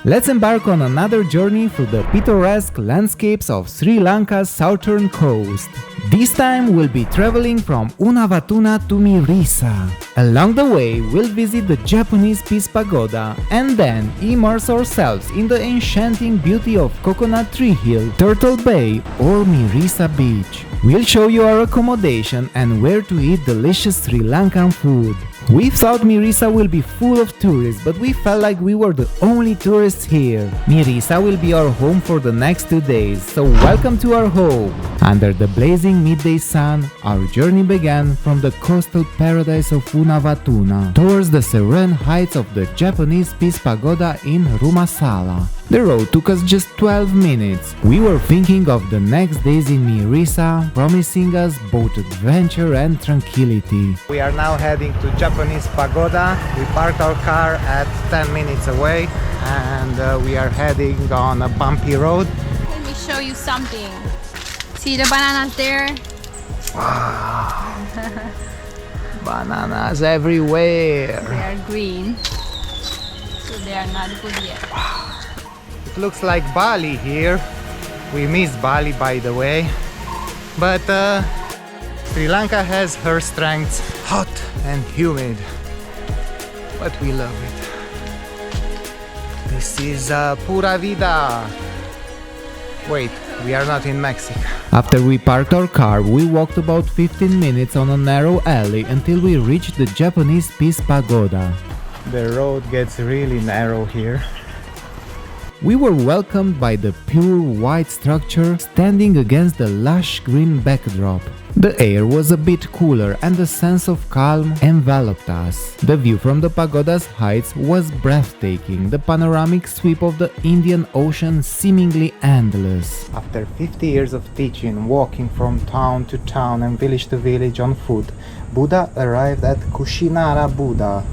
Let's embark on another journey through the picturesque landscapes of Sri Lanka's southern coast. This time we'll be traveling from Unavattuna to Mirissa. Along the way we'll visit the Japanese Peace Pagoda and then immerse ourselves in the enchanting beauty of Coconut Tree Hill, Turtle Bay or Mirissa Beach. We'll show you our accommodation and where to eat delicious Sri Lankan food. We thought Mirissa will be full of tourists, but we felt like we were the only tourists here. Mirissa will be our home for the next 2 days, so welcome to our home! Under the blazing midday sun, our journey began from the coastal paradise of Unavattuna towards the serene heights of the Japanese Peace Pagoda in Rumasala. The road took us just 12 minutes. We were thinking of the next days in Mirissa, promising us both adventure and tranquility. We are now heading to Japanese Pagoda. We parked our car at 10 minutes away and we are heading on a bumpy road. Let me show you something. See the bananas there? Wow! Bananas everywhere! They are green, so they are not good yet. Wow. It looks like Bali here. We miss Bali, by the way, but Sri Lanka has her strengths, hot and humid, but we love it. This is Pura Vida. Wait, we are not in Mexico. After we parked our car, we walked about 15 minutes on a narrow alley until we reached the Japanese Peace Pagoda. The road gets really narrow here. We were welcomed by the pure white structure standing against the lush green backdrop. The air was a bit cooler and a sense of calm enveloped us. The view from the pagoda's heights was breathtaking, the panoramic sweep of the Indian Ocean seemingly endless. After 50 years of teaching, walking from town to town and village to village on foot, Buddha arrived at Kushinara Buddha.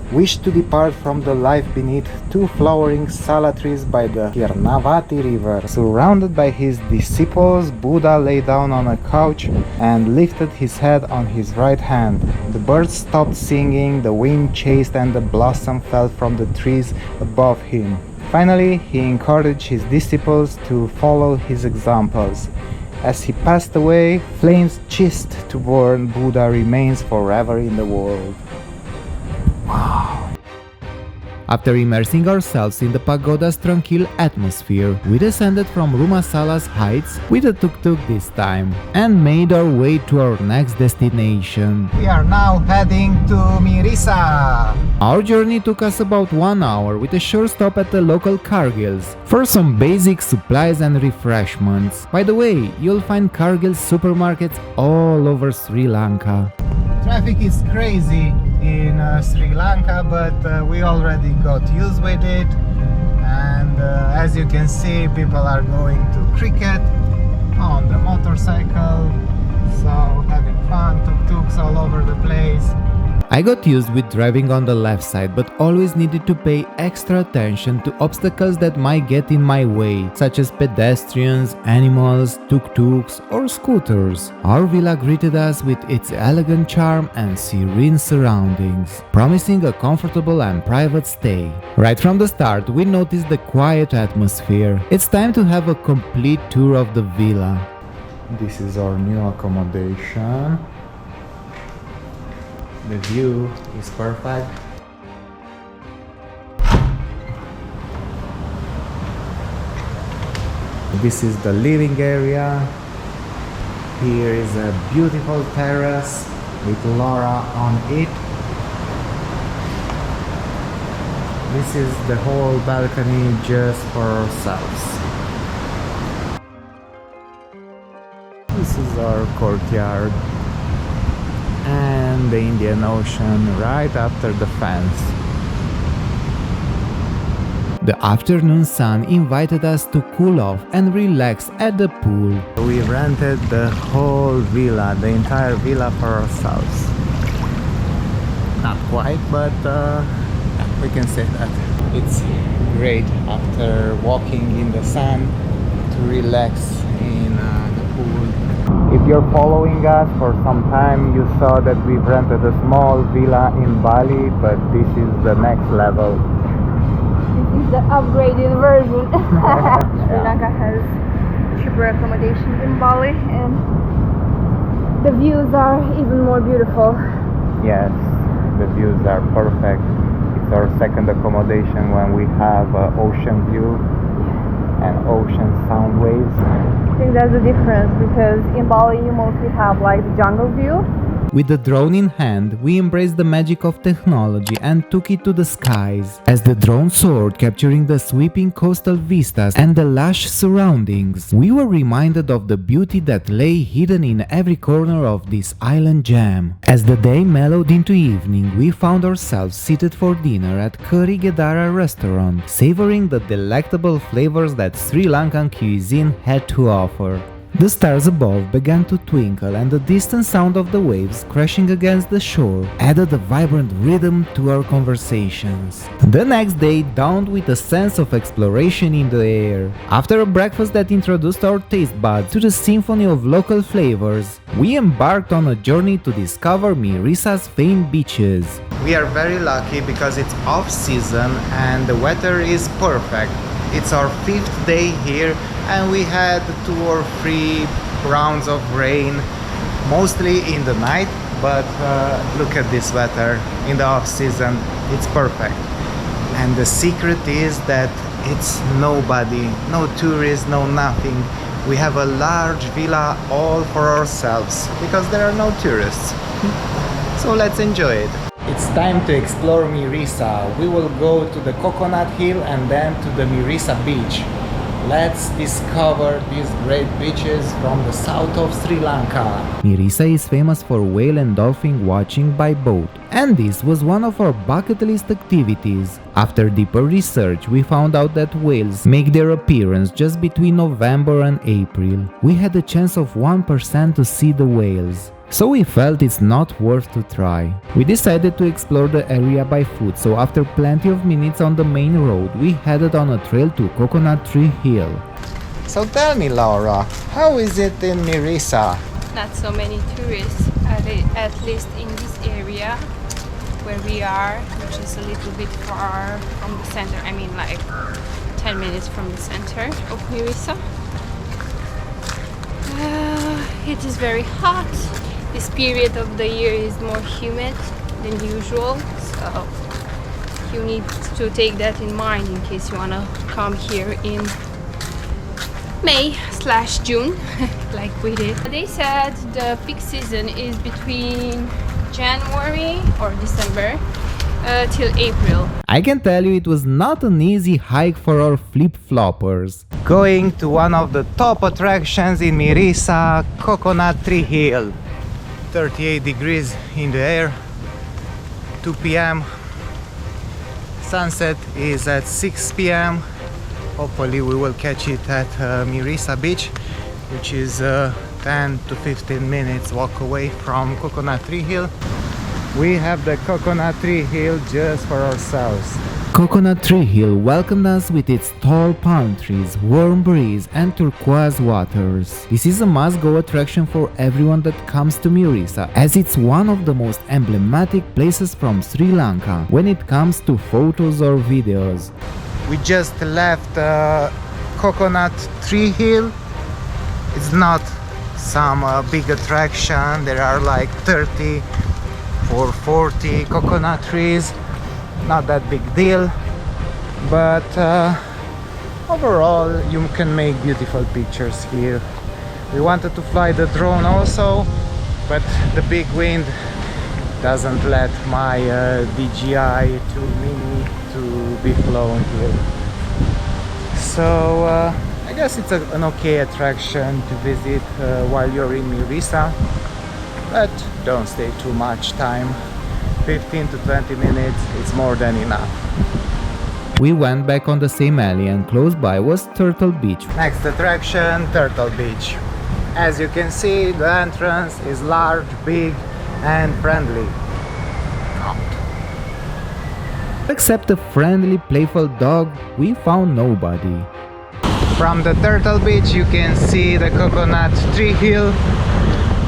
Wished to depart from the life beneath two flowering sala trees by the Kirnavati river. Surrounded by his disciples, Buddha lay down on a couch and lifted his head on his right hand. The birds stopped singing, the wind chased and the blossom fell from the trees above him. Finally, he encouraged his disciples to follow his examples. As he passed away, flames ceased to burn. Buddha remains forever in the world. Wow! After immersing ourselves in the pagoda's tranquil atmosphere, we descended from Rumasala's heights with a tuk-tuk this time and made our way to our next destination. We are now heading to Mirissa. Our journey took us about 1 hour with a short stop at the local Cargills for some basic supplies and refreshments. By the way, you'll find Cargill's supermarkets all over Sri Lanka. Traffic is crazy in Sri Lanka, but we already got used with it, and as you can see, people are going to cricket on the motorcycle, so having fun, tuk-tuks all over the place. I got used with driving on the left side, but always needed to pay extra attention to obstacles that might get in my way, such as pedestrians, animals, tuk-tuks or scooters. Our villa greeted us with its elegant charm and serene surroundings, promising a comfortable and private stay. Right from the start, we noticed the quiet atmosphere. It's time to have a complete tour of the villa. This is our new accommodation. The view is perfect. This is the living area. Here is a beautiful terrace with Laura on it. This is the whole balcony just for ourselves. This is our courtyard. And the Indian Ocean right after the fence. The afternoon sun invited us to cool off and relax at the pool. We rented the whole villa, the entire villa for ourselves. Not quite, but we can say that. It's great after walking in the sun to relax in the pool. If you're following us for some time, you saw that we've rented a small villa in Bali, but this is the next level. This is the upgraded version. Sri Lanka has cheaper accommodations in Bali, and the views are even more beautiful. Yes, the views are perfect. It's our second accommodation when we have ocean view and ocean sound waves. I think that's the difference, because in Bali you mostly have like the jungle view. With the drone in hand, we embraced the magic of technology and took it to the skies. As the drone soared, capturing the sweeping coastal vistas and the lush surroundings, we were reminded of the beauty that lay hidden in every corner of this island gem. As the day mellowed into evening, we found ourselves seated for dinner at Curry Gedara restaurant, savoring the delectable flavors that Sri Lankan cuisine had to offer. The stars above began to twinkle, and the distant sound of the waves crashing against the shore added a vibrant rhythm to our conversations. The next day dawned with a sense of exploration in the air. After a breakfast that introduced our taste buds to the symphony of local flavors, we embarked on a journey to discover Mirissa's famed beaches. We are very lucky because it's off-season and the weather is perfect. It's our 5th day here, and we had 2 or 3 rounds of rain, mostly in the night, but look at this weather in the off season. It's perfect. And the secret is that it's nobody, no tourists, no nothing. We have a large villa all for ourselves because there are no tourists. So let's enjoy it. It's time to explore Mirissa. We will go to the Coconut Hill and then to the Mirissa beach. Let's discover these great beaches from the south of Sri Lanka. Mirissa is famous for whale and dolphin watching by boat, and this was one of our bucket list activities. After deeper research, we found out that whales make their appearance just between November and April. We had a chance of 1% to see the whales, so we felt it's not worth to try. We decided to explore the area by foot, so after plenty of minutes on the main road, we headed on a trail to Coconut Tree Hill. So tell me, Laura, how is it in Mirissa? Not so many tourists, at least in this area where we are, which is a little bit far from the center. I mean, like 10 minutes from the center of Mirissa. It is very hot. This period of the year is more humid than usual, so you need to take that in mind in case you want to come here in May/June like we did. They said the peak season is between January or December till April. I can tell you it was not an easy hike for our flip-floppers. Going to one of the top attractions in Mirissa, Coconut Tree Hill. 38 degrees in the air, 2 p.m. Sunset is at 6 p.m. Hopefully we will catch it at Mirissa Beach, which is 10 to 15 minutes walk away from Coconut Tree Hill. We have the Coconut Tree Hill just for ourselves. Coconut Tree Hill welcomed us with its tall palm trees, warm breeze and turquoise waters. This is a must-go attraction for everyone that comes to Mirissa, as it's one of the most emblematic places from Sri Lanka when it comes to photos or videos. We just left Coconut Tree Hill. It's not some big attraction. There are like 30 or 40 coconut trees. Not that big deal, but overall you can make beautiful pictures here. We wanted to fly the drone also, but the big wind doesn't let my DJI 2 Mini to be flown here. So I guess it's an okay attraction to visit while you're in Mirissa, but don't stay too much time. 15 to 20 minutes, it's more than enough. We went back on the same alley, and close by was Turtle Beach. Next attraction, Turtle Beach. As you can see, the entrance is large, big and friendly. Except a friendly, playful dog, we found nobody. From the Turtle Beach you can see the Coconut Tree Hill,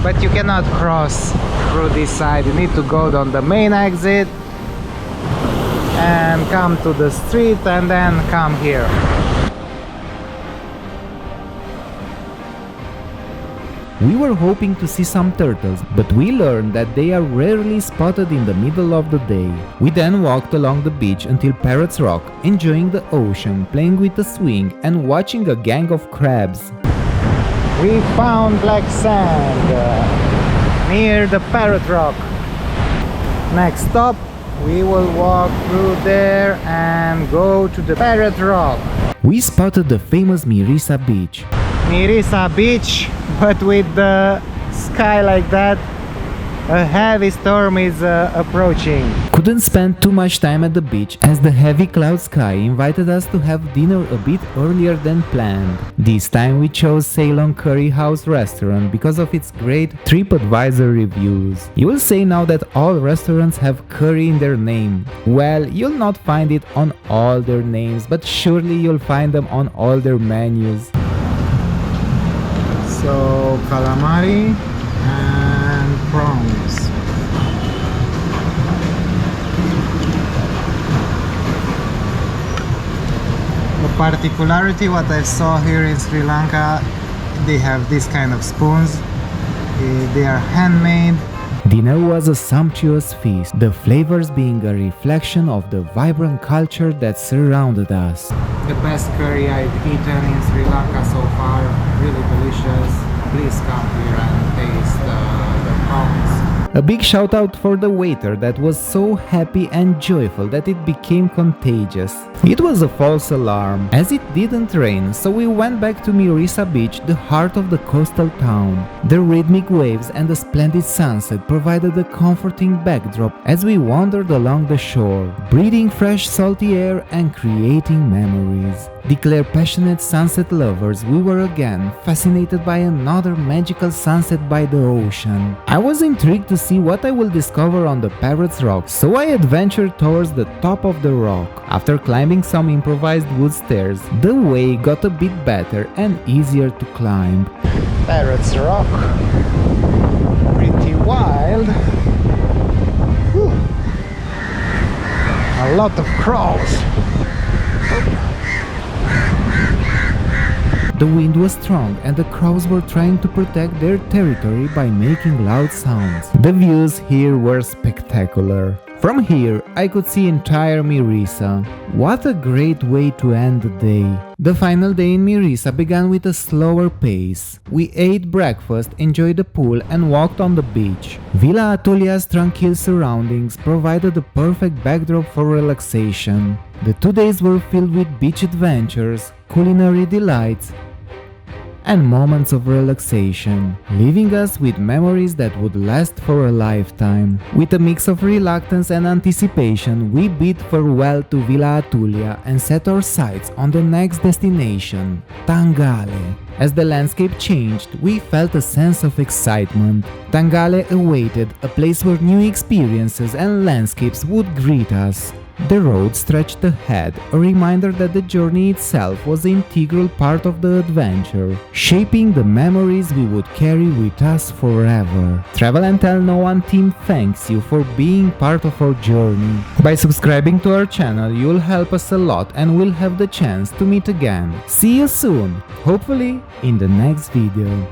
but you cannot cross through this side. You need to go down the main exit and come to the street and then come here. We were hoping to see some turtles, but we learned that they are rarely spotted in the middle of the day. We then walked along the beach until Parrot's Rock, enjoying the ocean, playing with the swing and watching a gang of crabs. We found black sand near the Parrot Rock. Next stop, we will walk through there and go to the Parrot Rock. We spotted the famous Mirissa beach. Mirissa beach, but with the sky like that, a heavy storm is approaching. Couldn't spend too much time at the beach as the heavy cloud sky invited us to have dinner a bit earlier than planned. This time we chose Ceylon Curry House restaurant because of its great TripAdvisor reviews. You will say now that all restaurants have curry in their name. Well, you'll not find it on all their names, but surely you'll find them on all their menus. So, calamari and prawns. The particularity what I saw here in Sri Lanka, they have this kind of spoons. They are handmade. Dinner was a sumptuous feast, the flavors being a reflection of the vibrant culture that surrounded us. The best curry I've eaten in Sri Lanka so far, really delicious. Please come here and taste the prawns. A big shout out for the waiter that was so happy and joyful that it became contagious. It was a false alarm, as it didn't rain, so we went back to Mirissa Beach, the heart of the coastal town. The rhythmic waves and the splendid sunset provided a comforting backdrop as we wandered along the shore, breathing fresh salty air and creating memories. Declare passionate sunset lovers, we were again fascinated by another magical sunset by the ocean. I was intrigued to see what I will discover on the Parrot's Rock, so I adventured towards the top of the rock. After climbing some improvised wood stairs, the way got a bit better and easier to climb. Parrot's Rock, pretty wild. Whew. A lot of crows. The wind was strong and the crows were trying to protect their territory by making loud sounds. The views here were spectacular. From here, I could see entire Mirissa. What a great way to end the day. The final day in Mirissa began with a slower pace. We ate breakfast, enjoyed the pool and walked on the beach. Villa Atulia's tranquil surroundings provided a perfect backdrop for relaxation. The 2 days were filled with beach adventures, culinary delights, and moments of relaxation, leaving us with memories that would last for a lifetime. With a mix of reluctance and anticipation, we bid farewell to Villa Atulia and set our sights on the next destination, Tangalle. As the landscape changed, we felt a sense of excitement. Tangalle awaited, a place where new experiences and landscapes would greet us. The road stretched ahead, a reminder that the journey itself was an integral part of the adventure, shaping the memories we would carry with us forever. Travel and Tell No One team thanks you for being part of our journey. By subscribing to our channel, you'll help us a lot and we'll have the chance to meet again. See you soon, hopefully in the next video.